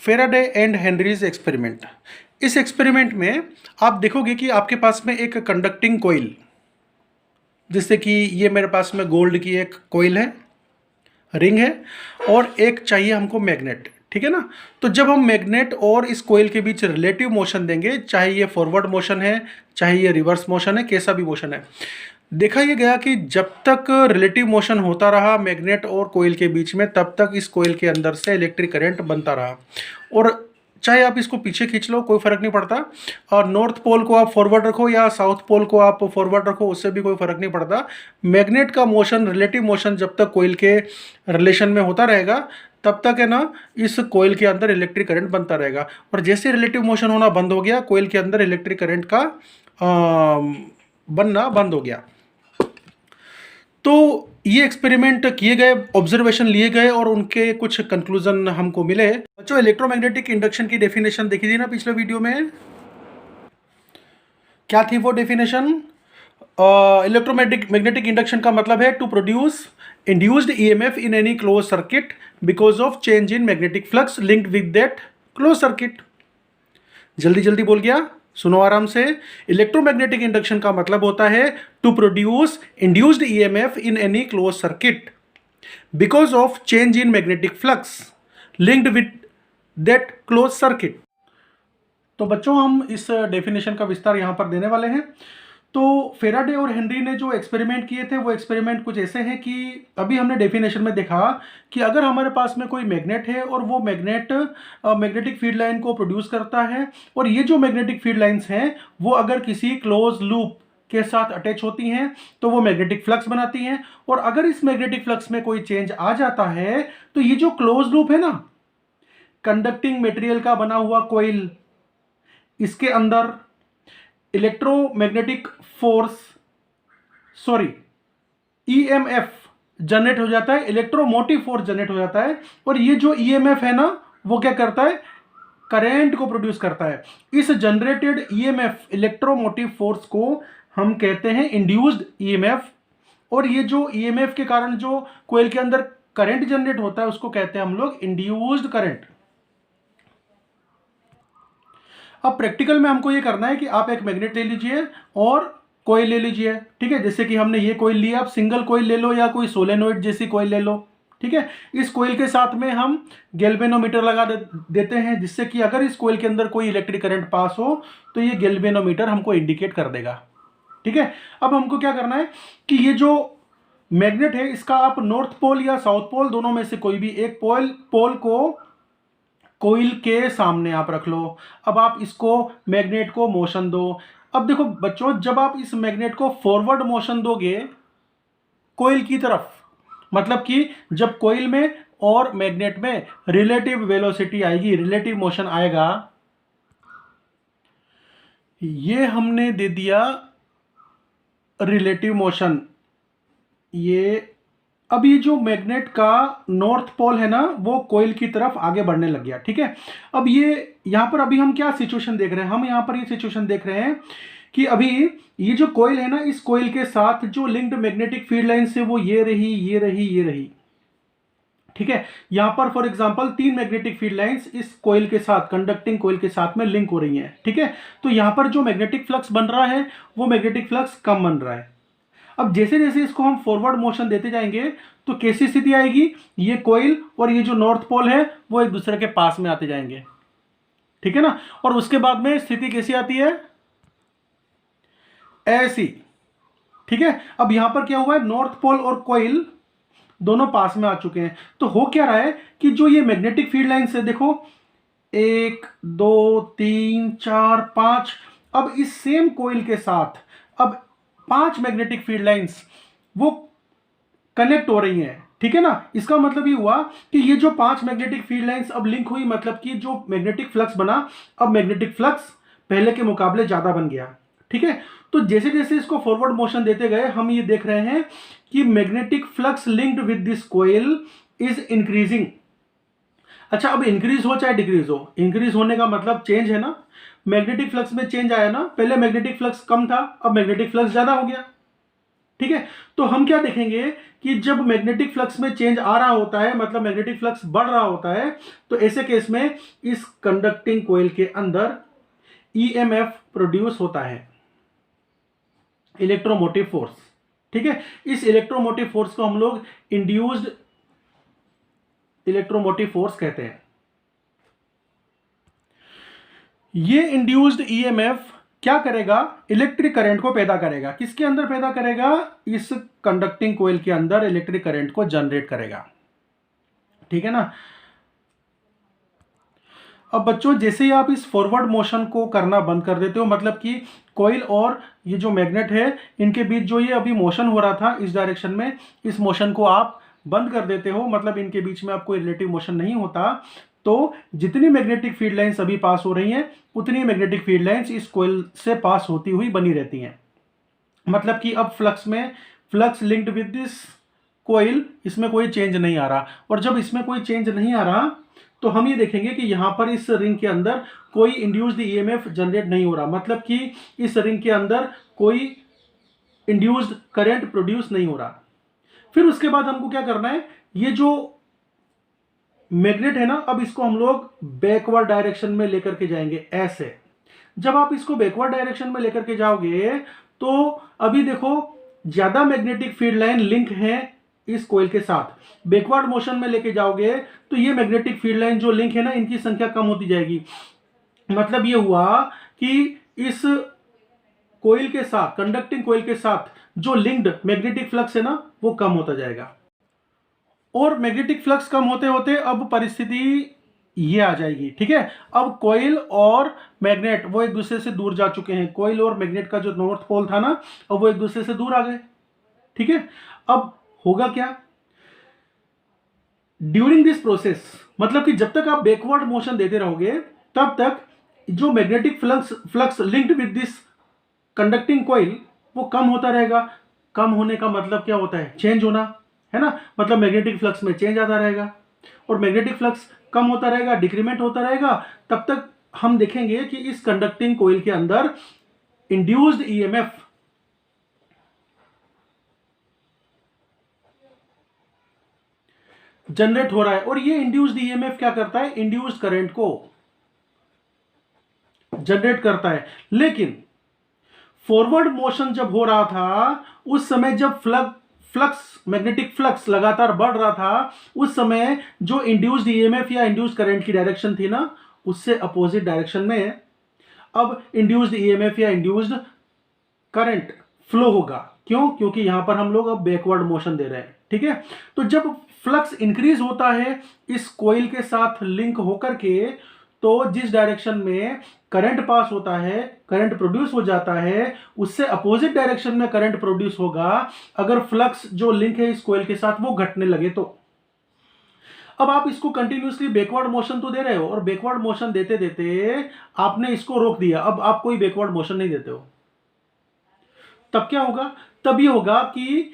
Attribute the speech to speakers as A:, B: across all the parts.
A: Faraday and Henrys experiment. इस experiment में आप देखोगे कि आपके पास में एक कंडक्टिंग कोइल, जिससे कि ये मेरे पास में गोल्ड की एक कोइल है, रिंग है, और एक चाहिए हमको मैग्नेट, ठीक है ना। तो जब हम मैग्नेट और इस कोइल के बीच रिलेटिव मोशन देंगे, चाहे ये फॉरवर्ड मोशन है, चाहे ये रिवर्स मोशन है, कैसा भी मोशन है, देखा ये गया कि जब तक रिलेटिव मोशन होता रहा मैग्नेट और कोइल के बीच में, तब तक इस कोइल के अंदर से इलेक्ट्रिक करंट बनता रहा। और चाहे आप इसको पीछे खींच लो, कोई फर्क नहीं पड़ता, और नॉर्थ पोल को आप फॉरवर्ड रखो या साउथ पोल को आप फॉरवर्ड रखो, उससे भी कोई फर्क नहीं पड़ता। मैग्नेट का मोशन, रिलेटिव मोशन जब तक कोइल के रिलेशन में होता रहेगा, तब तक है ना, इस कोइल के अंदर इलेक्ट्रिक करंट बनता रहेगा। और जैसे रिलेटिव मोशन होना बंद हो गया, कोइल के अंदर इलेक्ट्रिक करंट का बनना बंद हो गया। तो ये एक्सपेरिमेंट किए गए, ऑब्जर्वेशन लिए गए और उनके कुछ कंक्लूजन हमको मिले। बच्चों, इलेक्ट्रोमैग्नेटिक इंडक्शन की डेफिनेशन देखी थी ना पिछले वीडियो में। क्या थी वो डेफिनेशन? इलेक्ट्रोमैग्नेटिक इंडक्शन का मतलब है to produce induced EMF in any close circuit because of change in magnetic flux linked with that close circuit. जल्दी जल्दी बोल गया, सुनो आराम से। इलेक्ट्रोमैग्नेटिक इंडक्शन का मतलब होता है to produce induced EMF in any close circuit because of change in magnetic flux linked with that close circuit. तो बच्चों, हम इस डेफिनेशन का विस्तार यहां पर देने वाले हैं। तो फेराडे और हेनरी ने जो एक्सपेरिमेंट किए थे, वो एक्सपेरिमेंट कुछ ऐसे हैं कि अभी हमने डेफिनेशन में देखा कि अगर हमारे पास में कोई मैग्नेट है और वो मैग्नेट मैग्नेटिक फील्ड लाइन को प्रोड्यूस करता है, और ये जो मैग्नेटिक फील्ड लाइंस हैं वो अगर किसी क्लोज लूप के साथ अटैच होती हैं तो वो मैग्नेटिक फ्लक्स बनाती हैं। और अगर इस मैग्नेटिक फ्लक्स में कोई चेंज आ जाता है तो ये जो क्लोज लूप है ना, कंडक्टिंग मटेरियल का बना हुआ कोइल, इसके अंदर इलेक्ट्रोमैग्नेटिक फोर्स, ईएमएफ जनरेट हो जाता है, इलेक्ट्रोमोटिव फोर्स जनरेट हो जाता है। और ये जो ईएमएफ है ना, वो क्या करता है? करंट को प्रोड्यूस करता है। इस जनरेटेड ईएमएफ, इलेक्ट्रोमोटिव फोर्स को हम कहते हैं इंड्यूस्ड ईएमएफ। और ये जो ईएमएफ के कारण जो कोइल के अंदर करंट जनरेट होता है, उसको कहते हैं हम लोग इंड्यूस्ड करंट। अब प्रैक्टिकल में हमको ये करना है कि आप एक मैग्नेट ले लीजिए और कोइल ले लीजिए, ठीक है। जैसे कि हमने ये कोइल लिया, आप सिंगल कोइल ले लो या कोई सोलेनोइड जैसी कोइल ले लो, ठीक है। इस कोइल के साथ में हम गैल्वेनोमीटर लगा देते हैं, जिससे कि अगर इस कोइल के अंदर कोई इलेक्ट्रिक करंट पास हो तो ये गैल्वेनोमीटर हमको इंडिकेट कर देगा, ठीक है। अब हमको क्या करना है कि ये जो मैग्नेट है, इसका आप नॉर्थ पोल या साउथ पोल, दोनों में से कोई भी एक पोल को कोइल के सामने आप रख लो। अब आप इसको, मैग्नेट को मोशन दो। अब देखो बच्चों, जब आप इस मैग्नेट को फॉरवर्ड मोशन दोगे कोइल की तरफ, मतलब कि जब कोइल में और मैग्नेट में रिलेटिव वेलोसिटी आएगी, रिलेटिव मोशन आएगा, ये हमने दे दिया रिलेटिव मोशन। ये अब ये जो मैग्नेट का नॉर्थ पोल है ना, वो कोइल की तरफ आगे बढ़ने लग गया, ठीक है। अब ये यहां पर अभी हम क्या सिचुएशन देख रहे हैं? हम यहां पर ये सिचुएशन देख रहे हैं कि अभी ये जो कोइल है ना, इस कोइल के साथ जो लिंक्ड मैग्नेटिक फील्ड लाइन से वो ये रही, ये रही, ये रही, ठीक है। यहां पर for example 3 magnetic field lines इस कोइल के साथ, कंडक्टिंग कोइल के साथ में लिंक हो रही हैं, ठीक है। तो यहां पर जो मैग्नेटिक फ्लक्स बन रहा है, वो मैग्नेटिक फ्लक्स कम बन रहा है। अब जैसे जैसे इसको हम फॉरवर्ड मोशन देते जाएंगे तो कैसी स्थिति आएगी? ये कोइल और ये जो नॉर्थ पोल है वो एक दूसरे के पास में आते जाएंगे, ठीक है ना। और उसके बाद में स्थिति कैसी आती है? ऐसी, ठीक है। अब यहां पर क्या हुआ है? नॉर्थ पोल और कोइल दोनों पास में आ चुके हैं। तो हो क्या रहा है कि जो ये मैग्नेटिक फील्ड लाइन से देखो, 1 2 3 4 5, अब इस सेम कोइल के साथ अब 5 मैग्नेटिक फील्ड लाइंस वो कनेक्ट हो रही हैं, ठीक है ना। इसका मतलब ये हुआ कि ये जो 5 मैग्नेटिक फील्ड लाइंस अब लिंक हुई, मतलब कि जो मैग्नेटिक फ्लक्स बना, अब मैग्नेटिक फ्लक्स पहले के मुकाबले ज्यादा बन गया, ठीक है। तो जैसे जैसे इसको फॉरवर्ड मोशन देते गए, हम ये देख रहे हैं कि magnetic flux linked with this coil is increasing. अच्छा, अब इंक्रीज हो चाहे डिक्रीज हो, इंक्रीज होने का मतलब चेंज है ना, मैग्नेटिक फ्लक्स में चेंज आया ना। पहले मैग्नेटिक फ्लक्स कम था, अब मैग्नेटिक फ्लक्स ज्यादा हो गया, ठीक है। तो हम क्या देखेंगे कि जब मैग्नेटिक फ्लक्स में चेंज आ रहा होता है, मतलब मैग्नेटिक फ्लक्स बढ़ रहा होता है, तो ऐसे केस में इस कंडक्टिंग कोयल के अंदर ईएमएफ प्रोड्यूस होता है, इलेक्ट्रोमोटिव फोर्स। ठीक है, इस इलेक्ट्रोमोटिव फोर्स को हम लोग इंड्यूस्ड इलेक्ट्रोमोटिव फोर्स कहते हैं। ये इंड्यूस्ड ईएमएफ क्या करेगा, इलेक्ट्रिक करंट को पैदा करेगा। किसके अंदर पैदा करेगा, इस कंडक्टिंग कोयल के अंदर इलेक्ट्रिक करंट को जनरेट करेगा। ठीक है ना। अब बच्चों जैसे ही आप इस फॉरवर्ड मोशन को करना बंद कर देते हो, मतलब कि कोयल और ये जो मैग्नेट है इनके बीच जो ये अभी मोशन हो रहा था इस डायरेक्शन में, इस मोशन को आप बंद कर देते हो, मतलब इनके बीच में अब कोई रिलेटिव मोशन नहीं होता, तो जितनी मैग्नेटिक फील्ड लाइंस अभी पास हो रही हैं उतनी मैग्नेटिक फील्ड लाइंस इस कोयल से पास होती हुई बनी रहती हैं। मतलब कि अब फ्लक्स लिंक्ड विद दिस कोयल, इसमें कोई चेंज नहीं आ रहा। और जब इसमें कोई चेंज नहीं आ रहा तो हम ये देखेंगे कि यहां पर इस रिंग के अंदर कोई इंड्यूस्ड ईएमएफ जनरेट नहीं हो रहा, मतलब कि इस रिंग के अंदर कोई इंड्यूस्ड करंट प्रोड्यूस नहीं हो रहा। फिर उसके बाद हमको क्या करना है, ये जो मैग्नेट है ना, अब इसको हम लोग बैकवर्ड डायरेक्शन में लेकर के जाएंगे ऐसे। जब आप इसको बैकवर्ड डायरेक्शन में लेकर के जाओगे तो अभी देखो ज्यादा मैग्नेटिक फील्ड लाइन लिंक है इस कोयल के साथ। बैकवर्ड मोशन में लेके जाओगे तो ये मैग्नेटिक फील्ड लाइन जो लिंक है ना, इनकी संख्या कम होती जाएगी। मतलब ये हुआ कि इस कोयल के साथ, कंडक्टिंग कोयल के साथ जो लिंक्ड मैग्नेटिक फ्लक्स है ना, वो कम होता जाएगा। और मैग्नेटिक फ्लक्स कम होते होते अब परिस्थिति ये आ जाएगी। ठीक है, अब कोयल और मैग्नेट वो एक दूसरे से दूर जा चुके हैं। कोयल और मैग्नेट का जो नॉर्थ पोल था ना, अब वो एक दूसरे से दूर आ गए। ठीक है, अब होगा क्या, ड्यूरिंग दिस प्रोसेस, मतलब कि जब तक आप बैकवर्ड मोशन देते रहोगे तब तक जो magnetic flux linked with this conducting coil वो कम होता रहेगा। कम होने का मतलब क्या होता है, चेंज होना, है ना। मतलब मैग्नेटिक फ्लक्स में चेंज आता रहेगा और मैग्नेटिक फ्लक्स कम होता रहेगा, डिक्रीमेंट होता रहेगा। तब तक हम देखेंगे कि इस कंडक्टिंग कॉइल के अंदर इंड्यूस्ड ईएमएफ जनरेट हो रहा है। और ये इंड्यूस्ड ईएमएफ क्या करता है, इंड्यूस्ड करंट को जनरेट करता है। लेकिन फॉरवर्ड मोशन जब हो रहा था उस समय जब मैग्नेटिक फ्लक्स लगातार बढ़ रहा था, उस समय जो इंड्यूस्ड ईएमएफ या इंड्यूस्ड करंट की डायरेक्शन थी ना, उससे अपोजिट डायरेक्शन में अब इंड्यूस्ड ईएमएफ या इंड्यूस्ड करंट फ्लो होगा। क्यों, क्योंकि यहां पर हम लोग अब बैकवर्ड मोशन दे रहे हैं। ठीक है, तो जब फ्लक्स इंक्रीज होता है इस कोयल के साथ लिंक होकर के, तो जिस डायरेक्शन में करंट पास होता है, करंट प्रोड्यूस हो जाता है, उससे अपोजिट डायरेक्शन में करंट प्रोड्यूस होगा अगर फ्लक्स जो लिंक है इस कोयल के साथ वो घटने लगे तो। अब आप इसको कंटिन्यूसली बैकवर्ड मोशन तो दे रहे हो, और बैकवर्ड मोशन देते देते आपने इसको रोक दिया, अब आप कोई बैकवर्ड मोशन नहीं देते हो। तब क्या होगा, तब ये होगा कि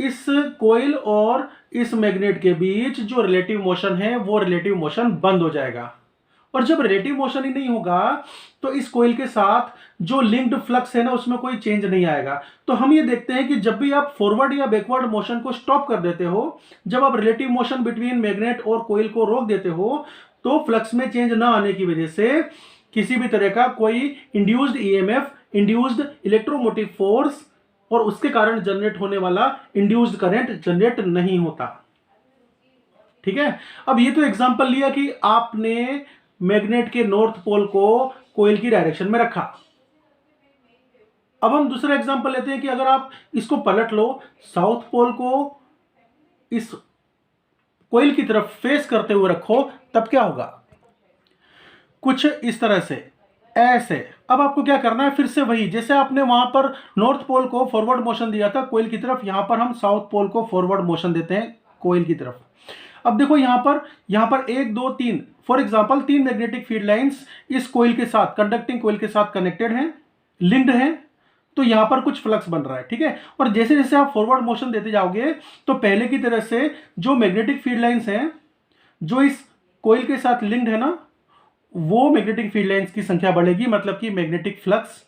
A: इस कोयल और इस मैग्नेट के बीच जो रिलेटिव मोशन है वो रिलेटिव मोशन बंद हो जाएगा। और जब रिलेटिव मोशन ही नहीं होगा तो इस कोयल के साथ जो लिंक्ड फ्लक्स है ना, उसमें कोई चेंज नहीं आएगा। तो हम ये देखते हैं कि जब भी आप फॉरवर्ड या बैकवर्ड मोशन को स्टॉप कर देते हो, जब आप रिलेटिव मोशन बिटवीन मैग्नेट और कोयल को रोक देते हो, तो फ्लक्स में चेंज ना आने की वजह से किसी भी तरह का कोई induced EMF, induced electromotive force और उसके कारण जनरेट होने वाला इंड्यूस्ड करंट जनरेट नहीं होता। ठीक है, अब ये तो एग्जांपल लिया कि आपने मैग्नेट के नॉर्थ पोल को कोयल की डायरेक्शन में रखा। अब हम दूसरा एग्जांपल लेते हैं कि अगर आप इसको पलट लो, साउथ पोल को इस कोयल की तरफ फेस करते हुए रखो, तब क्या होगा, कुछ इस तरह से, ऐसे। अब आपको क्या करना है, फिर से वही जैसे आपने वहां पर नॉर्थ पोल को फॉरवर्ड मोशन दिया था कोयल की तरफ, यहां पर हम साउथ पोल को फॉरवर्ड मोशन देते हैं कोयल की तरफ। अब देखो यहां पर 1 2 3 for example 3 magnetic field lines इस कोयल के साथ, कंडक्टिंग कोयल के साथ कनेक्टेड हैं, लिंक्ड हैं, तो यहां पर कुछ फ्लक्स बन रहा है। ठीक है, और जैसे जैसे आप फॉरवर्ड मोशन देते जाओगे तो पहले की तरह से जो मैग्नेटिक फील्ड लाइंस हैं जो इस कोयल के साथ लिंक्ड है ना, वो मैग्नेटिक फील्ड लाइंस की संख्या बढ़ेगी। मतलब कि मैग्नेटिक फ्लक्स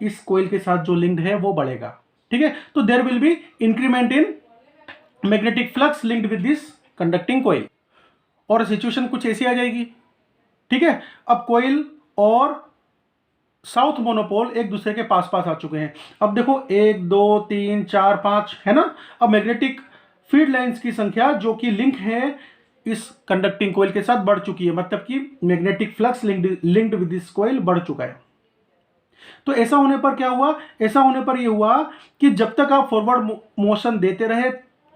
A: इस कोयल के साथ जो लिंक्ड है वो बढ़ेगा। ठीक है, तो there will be increment in magnetic flux linked with this conducting coil, और सिचुएशन कुछ ऐसी आ जाएगी। ठीक है, अब कॉइल और साउथ मोनोपोल एक दूसरे के पास पास आ चुके हैं। अब देखो 1 2 3 4 5 है ना। अब मैग्नेटिक फील्ड लाइंस की संख्या जो कि लिंक है इस कंडक्टिंग कॉइल के साथ बढ़ चुकी है, मतलब कि magnetic flux linked with this coil बढ़ चुका है। तो ऐसा होने पर क्या हुआ, ऐसा होने पर यह हुआ कि जब तक आप फॉरवर्ड मोशन देते रहे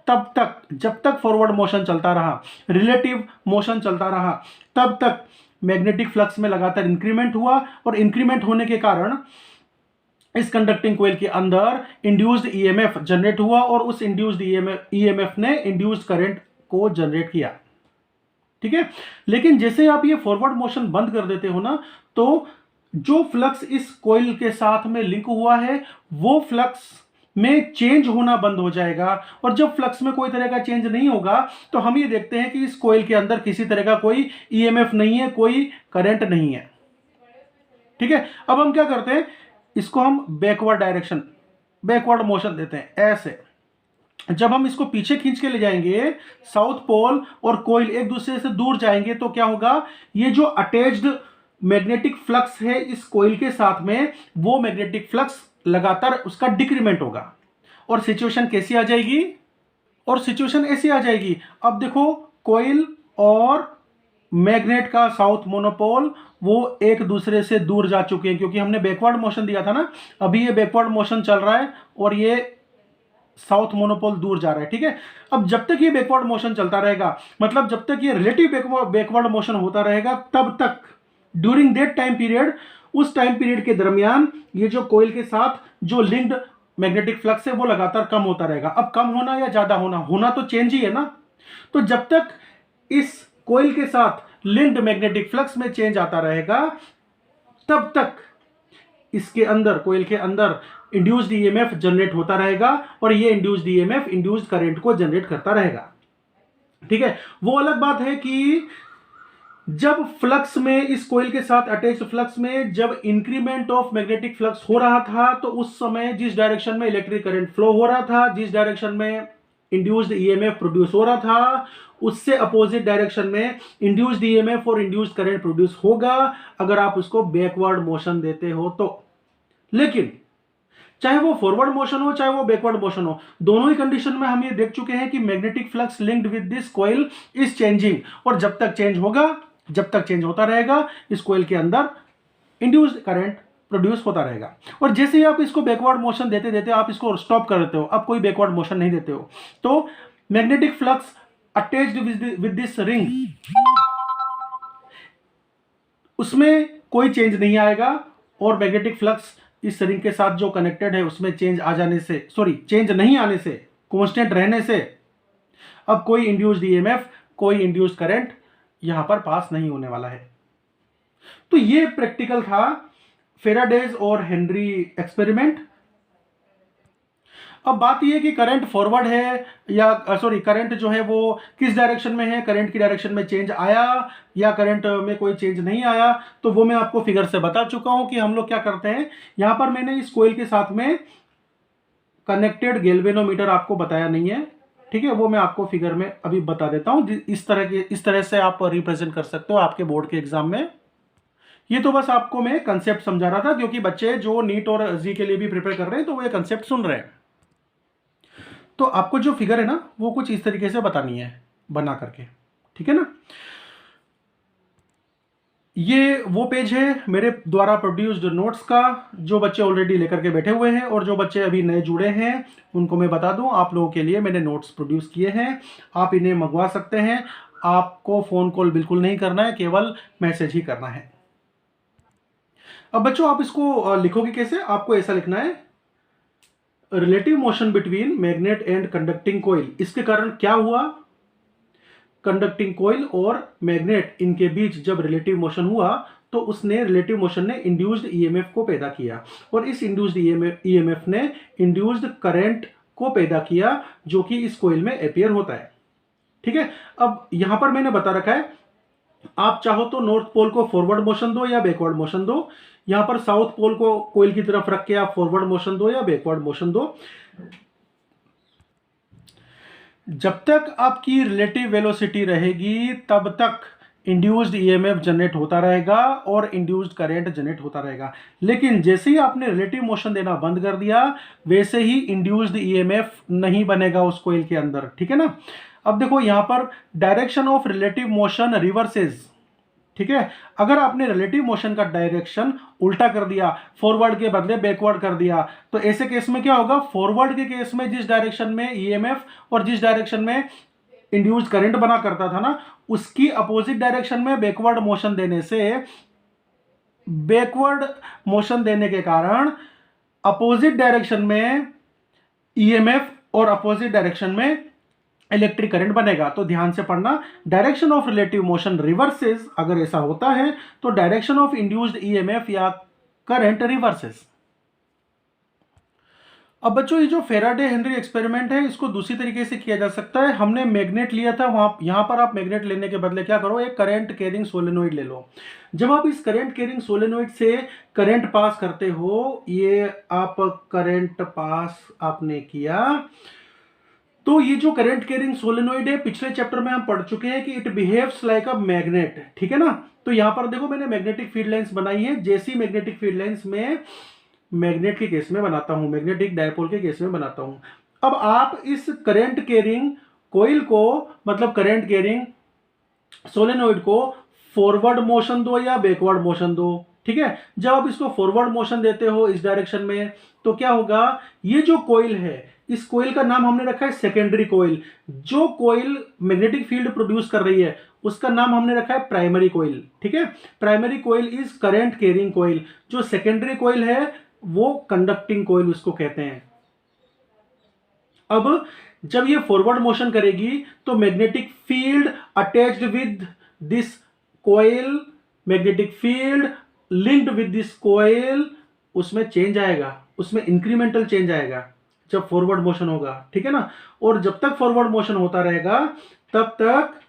A: तब तक, जब तक फॉरवर्ड मोशन चलता रहा, रिलेटिव मोशन चलता रहा, तब तक मैग्नेटिक फ्लक्स में लगातार इंक्रीमेंट हुआ, और इंक्रीमेंट होने के कारण इस कंडक्टिंग कॉइल के अंदर इंड्यूस्ड ईएमएफ जनरेट हुआ, और उस इंड्यूस्ड ईएमएफ ने इंड्यूस्ड करंट को जनरेट किया। ठीक है, लेकिन जैसे आप ये फॉरवर्ड मोशन बंद कर देते हो ना, तो जो फ्लक्स इस कॉइल के साथ में लिंक हुआ है वो फ्लक्स में चेंज होना बंद हो जाएगा, और जब फ्लक्स में कोई तरह का चेंज नहीं होगा तो हम ये देखते हैं कि इस कॉइल के अंदर किसी तरह का कोई ईएमएफ नहीं है, कोई करंट नहीं है। ठीक है, अब हम क्या करते हैं, इसको हम बैकवर्ड मोशन देते हैं ऐसे। जब हम इसको पीछे खींच के ले जाएंगे, साउथ पोल और कॉइल एक दूसरे से दूर जाएंगे, तो क्या होगा, ये जो अटैच्ड मैग्नेटिक फ्लक्स है इस कॉइल के साथ में, वो मैग्नेटिक फ्लक्स लगातार उसका डिक्रीमेंट होगा, और सिचुएशन कैसी आ जाएगी, और सिचुएशन ऐसी आ जाएगी। अब देखो कॉइल और मैग्नेट का साउथ मोनोपोल वो एक दूसरे से दूर जा चुके हैं, क्योंकि हमने बैकवर्ड मोशन दिया था ना। अभी ये बैकवर्ड मोशन चल रहा है और ये साउथ मोनोपोल दूर जा रहा है। ठीक है, अब जब तक ये बैकवर्ड मोशन चलता रहेगा, मतलब जब तक ये रिलेटिव बैकवर्ड मोशन होता रहेगा, तब तक ड्यूरिंग दैट टाइम पीरियड, उस टाइम पीरियड के दरमियान ये जो कॉइल के साथ जो लिंक्ड मैग्नेटिक फ्लक्स है वो लगातार कम होता रहेगा। अब कम होना या ज्यादा होना, होना तो चेंज ही है ना। तो जब तक इस कॉइल के साथ लिंक्ड मैग्नेटिक फ्लक्स में चेंज आता रहेगा, तब तक इसके अंदर, कॉइल के अंदर इंड्यूस्ड ईएमएफ जनरेट होता रहेगा, और ये इंड्यूस्ड ईएमएफ इंड्यूस्ड करंट को जनरेट करता रहेगा। ठीक है, वो अलग बात है कि जब फ्लक्स में, इस कॉइल के साथ अटैच फ्लक्स में जब इंक्रीमेंट ऑफ मैग्नेटिक फ्लक्स हो रहा था, तो उस समय जिस डायरेक्शन में इलेक्ट्रिक करंट फ्लो हो रहा था, जिस डायरेक्शन में इंड्यूस्ड ईएमएफ प्रोड्यूस हो रहा था, उससे अपोजिट डायरेक्शन में इंड्यूस्ड ईएमएफ और इंड्यूस्ड करंट प्रोड्यूस होगा अगर आप उसको बैकवर्ड मोशन देते हो तो। लेकिन चाहे वो फॉरवर्ड मोशन हो चाहे वो बैकवर्ड मोशन हो, दोनों ही कंडीशन में हम ये देख चुके हैं कि magnetic flux linked with this coil is changing, और जब तक चेंज होगा, जब तक चेंज होता रहेगा, इस कॉइल के अंदर इंड्यूस्ड करंट प्रोड्यूस होता रहेगा। और जैसे ही आप इसको बैकवर्ड मोशन देते देते आप इसको स्टॉप कर देते हो, अब कोई बैकवर्ड मोशन नहीं देते हो, तो magnetic flux attached with this ring, उसमें कोई चेंज नहीं आएगा, और मैग्नेटिक फ्लक्स इस रिंग के साथ जो कनेक्टेड है उसमें चेंज आ जाने से, चेंज नहीं आने से, कांस्टेंट रहने से, अब कोई इंड्यूस्ड ईएमएफ, कोई इंड्यूस्ड करंट यहां पर पास नहीं होने वाला है। तो ये प्रैक्टिकल था फेराडेज और हेनरी एक्सपेरिमेंट। अब बात यह है कि करंट फॉरवर्ड है या करंट जो है वो किस डायरेक्शन में है, करंट की डायरेक्शन में चेंज आया या करंट में कोई चेंज नहीं आया, तो वो मैं आपको फिगर से बता चुका हूं कि हम लोग क्या करते हैं। यहां पर मैंने इस कोयल के साथ में कनेक्टेड गैल्वेनोमीटर आपको बताया नहीं है, ठीक है, वो मैं आपको फिगर में अभी बता देता हूं। इस तरह से आप रिप्रेजेंट कर सकते हो आपके बोर्ड के एग्जाम में। ये तो बस आपको मैं कंसेप्ट समझा रहा था, क्योंकि बच्चे जो नीट और जी के लिए भी प्रिपेयर कर रहे हैं तो वो ये कंसेप्ट सुन रहे हैं। तो आपको जो फिगर है ना वो कुछ इस तरीके से बतानी है बना करके, ठीक है ना। ये वो पेज है मेरे द्वारा प्रोड्यूस्ड नोट्स का, जो बच्चे ऑलरेडी लेकर के बैठे हुए हैं, और जो बच्चे अभी नए जुड़े हैं उनको मैं बता दूं, आप लोगों के लिए मैंने नोट्स प्रोड्यूस किए हैं, आप इन्हें मंगवा सकते हैं। आपको फ़ोन कॉल बिल्कुल नहीं करना है, केवल मैसेज ही करना है। अब बच्चों आप इसको लिखोगे कैसे, आपको ऐसा लिखना है, relative motion between magnet and conducting coil. इसके कारण क्या हुआ, कंडक्टिंग कॉइल और मैग्नेट इनके बीच जब रिलेटिव मोशन हुआ तो उसने, रिलेटिव मोशन ने इंड्यूस्ड ईएमएफ को पैदा किया, और इस इंड्यूस्ड ईएमएफ ने इंड्यूस्ड करंट को पैदा किया जो कि इस कॉइल में अपीयर होता है। ठीक है, अब यहां पर मैंने बता रखा है आप चाहो तो नॉर्थ पोल को फॉरवर्ड मोशन दो या बैकवर्ड मोशन दो, यहां पर साउथ पोल को कोयल की तरफ रख के आप फॉरवर्ड मोशन दो या बैकवर्ड मोशन दो। जब तक आपकी रिलेटिव वेलोसिटी रहेगी तब तक इंड्यूस्ड ईएमएफ जनरेट होता रहेगा और इंड्यूस्ड करंट जनरेट होता रहेगा। लेकिन जैसे ही आपने रिलेटिव मोशन देना बंद कर दिया वैसे ही इंड्यूस्ड ईएमएफ नहीं बनेगा उस कोयल के अंदर, ठीक है ना। अब देखो यहां पर direction of relative motion reverses, ठीक है। अगर आपने रिलेटिव मोशन का डायरेक्शन उल्टा कर दिया, फॉरवर्ड के बदले बैकवर्ड कर दिया, तो ऐसे केस में क्या होगा, फॉरवर्ड के केस में जिस डायरेक्शन में ईएमएफ और जिस डायरेक्शन में इंड्यूस्ड करंट बना करता था ना, उसकी अपोजिट डायरेक्शन में बैकवर्ड मोशन देने से, बैकवर्ड मोशन देने के कारण अपोजिट डायरेक्शन में ईएमएफ और अपोजिट डायरेक्शन में इलेक्ट्रिक करंट बनेगा। तो ध्यान से पढ़ना, direction of relative motion reverses, अगर ऐसा होता है तो डायरेक्शन ऑफ इंड्यूस्ड ईएमएफ या करंट रिवर्सेस। अब बच्चों ये जो फेराडे हेनरी एक्सपेरिमेंट है इसको दूसरी तरीके से किया जा सकता है। हमने मैग्नेट लिया था, वहां यहां पर आप मैग्नेट लेने के बदले क्या करो, एक करंट कैरिंग सोलेनोइड ले लो। जब आप इस करंट कैरिंग सोलेनोइड से करंट पास करते हो, ये आप करंट पास आपने किया, तो ये जो करंट कैरिंग सोलेनोइड है पिछले चैप्टर में हम पढ़ चुके हैं कि it behaves like a magnet, ठीक है ना। तो यहां पर देखो मैंने मैग्नेटिक फील्ड लाइंस बनाई है, जैसी मैग्नेटिक फील्ड लाइंस में मैग्नेट के केस में बनाता हूं, मैग्नेटिक डायपोल के केस में बनाता हूं। अब आप इस करंट कैरिंग कोइल को, मतलब करंट कैरिंग सोलेनोइड को फॉरवर्ड मोशन दो या बैकवर्ड मोशन दो, ठीक है। जब आप इसको फॉरवर्ड मोशन देते हो इस डायरेक्शन में, तो क्या होगा, ये जो कोइल है इस कोइल का नाम हमने रखा है सेकेंडरी कोइल। जो कोइल मैग्नेटिक फील्ड प्रोड्यूस कर रही है उसका नाम हमने रखा है प्राइमरी कोइल, ठीक है। Primary coil is current carrying coil, जो सेकेंडरी कोइल है वो कंडक्टिंग कोइल उसको कहते हैं। अब जब ये फॉरवर्ड मोशन करेगी तो magnetic field attached with this coil, magnetic field linked with this coil, उसमें चेंज आएगा, उसमें इंक्रीमेंटल चेंज आएगा जब फॉरवर्ड मोशन होगा, ठीक है ना। और जब तक फॉरवर्ड मोशन होता रहेगा तब तक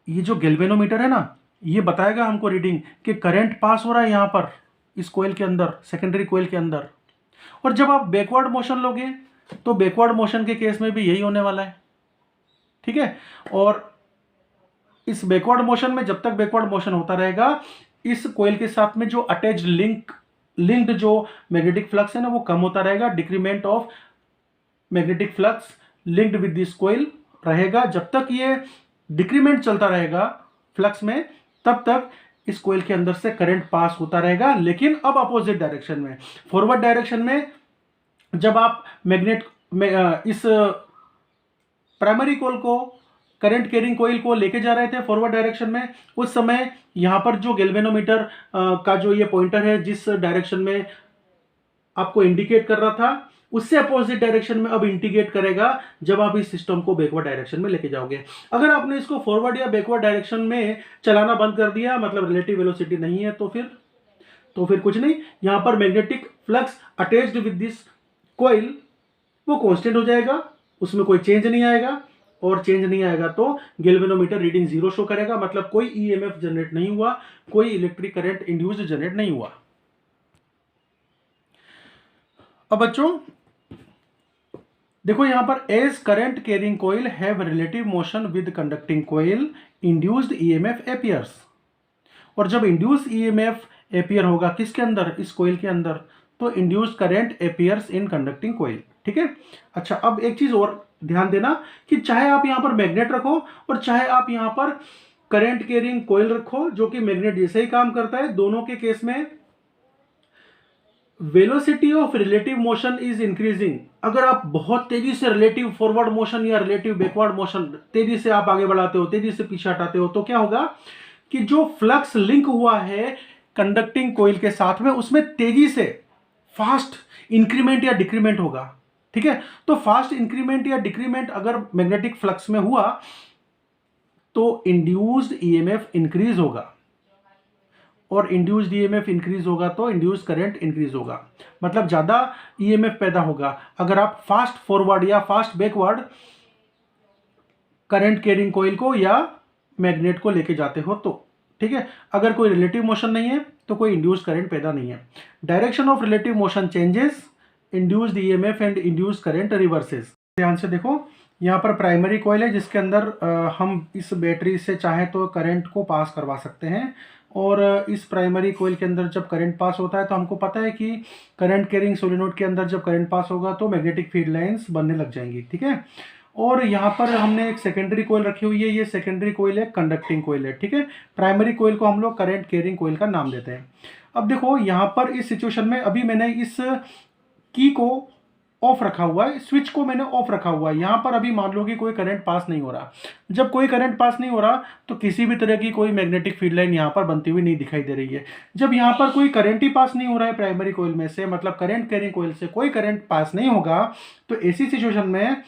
A: ये जो गैल्वेनोमीटर है ना, ये बताएगा हमको रीडिंग कि करंट पास हो रहा है यहां पर इस कोइल के अंदर, सेकेंडरी कोइल के अंदर। और जब आप बैकवर्ड मोशन लोगे तो बैकवर्ड मोशन के केस में भी यही होने वाला है, ठीक है। और इस बैकवर्ड मोशन में जब तक बैकवर्ड मोशन होता रहेगा, इस कोइल के साथ में जो अटैच्ड लिंक्ड जो मैग्नेटिक फ्लक्स है ना वो कम होता रहेगा। Decrement of magnetic flux linked with this coil रहेगा। जब तक ये डिक्रीमेंट चलता रहेगा फ्लक्स में, तब तक इस कोइल के अंदर से करंट पास होता रहेगा। लेकिन अब अपोजिट डायरेक्शन में, फॉरवर्ड डायरेक्शन में, जब आप मैग्नेट में इस प्राइमरी कोइल को, करंट कैरिंग कोइल को लेके जा रहे थे फॉरवर्ड डायरेक्शन में, उस समय यहां पर जो गैल्वेनोमीटर का जो ये पॉइंटर है जिस डायरेक्शन में आपको इंडिकेट कर रहा था, उससे अपोजिट डायरेक्शन में अब इंडिकेट करेगा जब आप इस सिस्टम को बैकवर्ड डायरेक्शन में लेके जाओगे। अगर आपने इसको फॉरवर्ड या बैकवर्ड डायरेक्शन में चलाना बंद कर दिया, मतलब रिलेटिव वेलोसिटी नहीं है, तो फिर कुछ नहीं, यहां पर magnetic flux attached with this coil वो कांस्टेंट हो जाएगा, उसमें कोई चेंज नहीं आएगा। और चेंज नहीं आएगा तो गैल्वेनोमीटर रीडिंग 0 शो करेगा, मतलब कोई ईएमएफ जनरेट नहीं हुआ, कोई इलेक्ट्रिक करंट इंड्यूस्ड जनरेट नहीं हुआ। अब बच्चों देखो यहां पर, as current carrying coil have relative motion with conducting coil, induced EMF appears. और जब इंड्यूस्ड ईएमएफ अपीयर होगा किसके अंदर, इस कोइल के अंदर, तो induced current appears in conducting coil, ठीक है। अच्छा, अब एक चीज और ध्यान देना कि चाहे आप यहां पर मैग्नेट रखो और चाहे आप यहां पर करंट कैरिंग कोइल रखो जो कि मैग्नेट जैसे ही काम करता है, दोनों के केस में velocity of relative motion is increasing. अगर आप बहुत तेजी से रिलेटिव फॉरवर्ड मोशन या रिलेटिव बैकवर्ड मोशन, तेजी से आप आगे बढ़ाते हो, तेजी से पीछे हटाते हो, तो क्या होगा कि जो फ्लक्स लिंक हुआ है कंडक्टिंग कोइल के साथ में, उसमें तेजी से फास्ट इंक्रीमेंट या डिक्रीमेंट होगा, ठीक है। तो फास्ट इंक्रीमेंट या डिक्रीमेंट अगर मैग्नेटिक फ्लक्स में हुआ तो इंड्यूस्ड ईएमएफ इंक्रीज होगा, और इंड्यूस्ड ईएमएफ इंक्रीज होगा तो इंड्यूस्ड करंट इंक्रीज होगा, मतलब ज्यादा ईएमएफ पैदा होगा अगर आप फास्ट फॉरवर्ड या fast backward current carrying coil को या मैग्नेट को लेके जाते हो तो, ठीक है। अगर कोई रिलेटिव मोशन नहीं है तो कोई इंड्यूस्ड करंट पैदा नहीं है। Direction of relative motion changes, induced EMF and induced current reverses. ध्यान से देखो, यहाँ पर प्राइमरी कॉइल है जिसके अंदर हम इस बैटरी से चाहें तो करंट को पास करवा सकते हैं, और इस प्राइमरी कॉइल के अंदर जब करंट पास होता है तो हमको पता है कि करंट कैरिंग सोलेनोइड के अंदर जब करंट पास होगा तो मैग्नेटिक फील्ड लाइंस बनने लग जाएंगी, ठीक है। और यहाँ पर हमने एक सेकेंडरी कोयल रखी हुई है, ये सेकेंडरी कोयल है, कंडक्टिंग कोयल है, ठीक है। प्राइमरी कोयल को हम लोग करंट कैरिंग कोयल का नाम देते हैं। अब देखो यहाँ पर इस सिचुएशन में अभी मैंने इस की को ऑफ रखा हुआ है, स्विच को मैंने ऑफ रखा हुआ है। यहाँ पर अभी मान लो कि कोई करंट पास नहीं हो रहा। जब कोई करंट पास नहीं हो रहा तो किसी भी तरह की कोई मैग्नेटिक फील्ड लाइन यहाँ पर बनती हुई नहीं दिखाई दे रही है। जब यहाँ पर कोई करंट ही पास नहीं हो रहा है प्राइमरी कोयल में से, मतलब करंट कैरिंग कोयल से कोई करंट पास नहीं होगा, तो ऐसी सिचुएशन में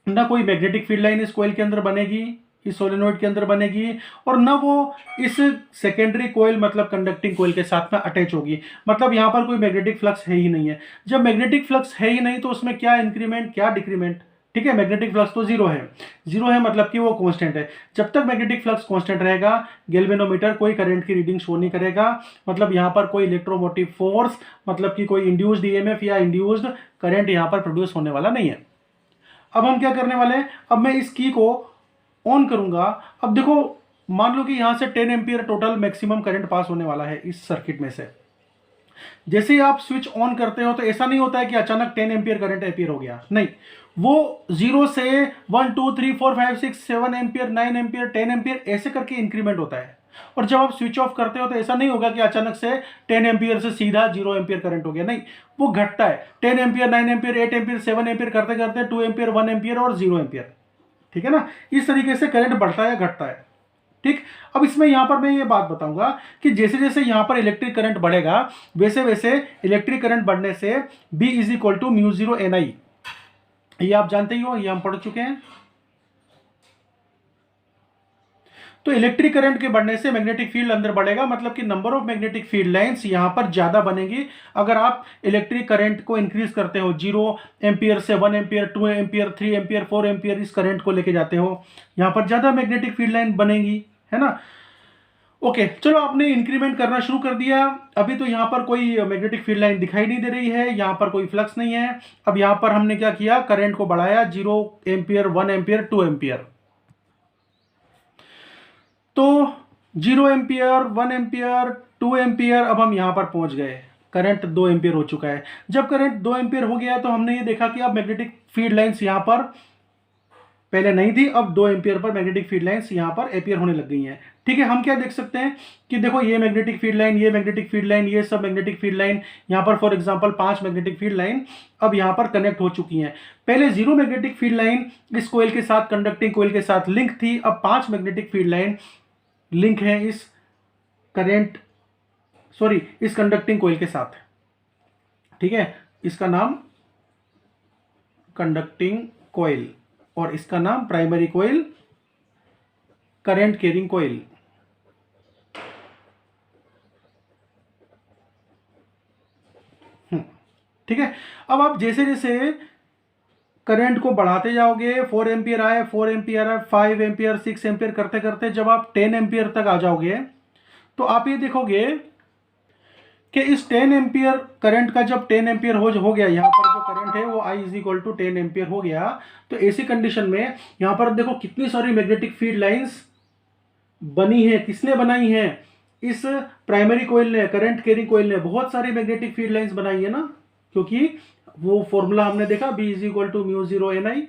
A: ना कोई मैग्नेटिक फील्ड लाइन इस कोयल के अंदर बनेगी, इस सोलेनोइड के अंदर बनेगी, और न वो इस सेकेंडरी कोयल मतलब कंडक्टिंग कोयल के साथ में अटैच होगी। मतलब यहाँ पर कोई मैग्नेटिक फ्लक्स है ही नहीं है। जब मैग्नेटिक फ्लक्स है ही नहीं तो उसमें क्या इंक्रीमेंट क्या डिक्रीमेंट, ठीक है। मैग्नेटिक फ्लक्स तो जीरो है, जीरो है मतलब कि वो कांस्टेंट है। जब तक मैग्नेटिक फ्लक्स कांस्टेंट रहेगा गैल्वेनोमीटर कोई करंट की रीडिंग शो नहीं करेगा। मतलब यहाँ पर कोई इलेक्ट्रोमोटिव फोर्स मतलब कि कोई इंड्यूस्ड ईएमएफ या इंड्यूस्ड करंट यहाँ पर प्रोड्यूस होने वाला नहीं है। अब हम क्या करने वाले हैं, अब मैं इस की को ऑन करूंगा। अब देखो मान लो कि यहां से 10 ampere total maximum current pass होने वाला है इस सर्किट में से। जैसे ही आप स्विच ऑन करते हो तो ऐसा नहीं होता है कि अचानक 10 एम्पियर करंट अपीयर हो गया, नहीं। वो 0 से 1 2 3 4 5 6 7 एम्पियर 9 एम्पियर 10 एम्पियर ऐसे करके इंक्रीमेंट होता है। और जब आप स्विच ऑफ करते हो तो ऐसा नहीं होगा कि अचानक से 10 एम्पियर से सीधा 0 एम्पियर करंट हो गया, नहीं। वो घटता है, 10 एम्पियर 9 एम्पियर 8 एम्पियर 7 एम्पियर करते करते 2 एम्पियर 1 एम्पियर और 0 एम्पियर, ठीक है ना। इस तरीके से करंट बढ़ता है घटता है, ठीक। अब इसमें यहां पर मैं ये बात बताऊंगा कि जैसे जैसे यहां पर इलेक्ट्रिक करंट बढ़ेगा वैसे वैसे इलेक्ट्रिक करंट बढ़ने से B is equal to mu 0 NI, ये आप जानते ही हो, ये हम पढ़ चुके हैं। तो इलेक्ट्रिक करंट के बढ़ने से मैग्नेटिक फील्ड अंदर बढ़ेगा, मतलब कि number of magnetic field lines यहां पर ज्यादा बनेगी। अगर आप इलेक्ट्रिक करंट को इंक्रीज करते हो 0 एम्पियर से 1 एम्पियर 2 एम्पियर 3 एम्पियर 4 एम्पियर इस करंट को लेके जाते हो, यहां पर ज्यादा मैग्नेटिक फील्ड लाइन बनेगी, है ना। ओके, चलो आपने इंक्रीमेंट करना शुरू कर दिया। अभी तो यहां पर कोई मैग्नेटिक फील्ड लाइन दिखाई नहीं दे रही है, यहां पर कोई फ्लक्स नहीं है। अब यहां पर हमने क्या किया, करंट को बढ़ाया 0 एम्पियर 1 एम्पियर 2 एम्पियर। तो 0 एम्पियर 1 एम्पियर 2 एम्पियर अब हम यहां पर पहुंच गए, करंट 2 एम्पियर हो चुका है। जब करंट 2 एम्पियर हो गया तो हमने ये देखा कि अब मैग्नेटिक फील्ड लाइंस यहां पर पहले नहीं थी, अब 2 ampere per magnetic field lines यहां पर अपीयर होने लग गई हैं, ठीक है। हम क्या देख सकते हैं कि देखो ये मैग्नेटिक फील्ड लाइन, ये मैग्नेटिक फील्ड लाइन, ये सब मैग्नेटिक फील्ड लाइन, यहां पर for example 5 magnetic field line अब यहां पर कनेक्ट हो चुकी हैं। पहले 0 मैग्नेटिक फील्ड लाइन इस कोयल के साथ कंडक्टिंग कोयल के साथ लिंक थी, अब 5 मैग्नेटिक फील्ड लाइन लिंक है इस इस कंडक्टिंग कोयल के साथ, ठीक है। इसका नाम कंडक्टिंग कोयल और इसका नाम प्राइमरी कोयल करंट कैरिंग कोयल। ठीक है। अब आप जैसे जैसे करंट को बढ़ाते जाओगे, 4 एम्पियर आए 4 एम्पियर आए 5 एम्पियर 6 एम्पियर करते करते जब आप 10 एम्पियर तक आ जाओगे तो आप ये देखोगे कि इस 10 एम्पियर करंट का जब 10 एम्पियर हो गया, यहाँ पर जो करंट है वो I is equal to 10 ampere हो गया, तो ऐसी कंडीशन में यहाँ पर देखो कितनी सारी मैग्नेटिक फील्ड लाइंस बनी है। किसने बनाई है, इस प्राइमरी कोयल ने, करंट कैरिंग कोयल ने बहुत सारी मैग्नेटिक फील्ड लाइंस बनाई है ना, क्योंकि वो फॉर्मूला हमने देखा B is equal to mu 0 NI।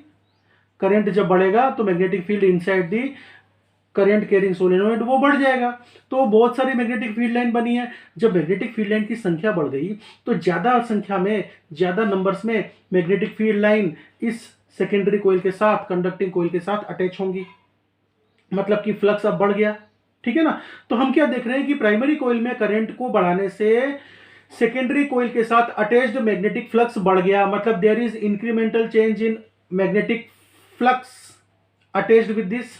A: Current जब बढ़ेगा तो magnetic field inside the current carrying solenoid वो बढ़ जाएगा, तो बहुत सारी मैग्नेटिक फील्ड लाइन बनी है। जब मैग्नेटिक फील्ड लाइन की संख्या बढ़ गई तो ज्यादा संख्या में, ज्यादा नंबर्स में मैग्नेटिक फील्ड लाइन इस सेकेंडरी कोयल के साथ, कंडक्टिंग कोयल के साथ अटैच होंगी, मतलब कि फ्लक्स अब बढ़ गया, ठीक है ना। तो हम क्या देख रहे हैं कि प्राइमरी कोयल में करंट को बढ़ाने से सेकेंडरी कोयल के साथ अटैच्ड मैग्नेटिक फ्लक्स बढ़ गया, मतलब there is incremental change in magnetic flux attached with this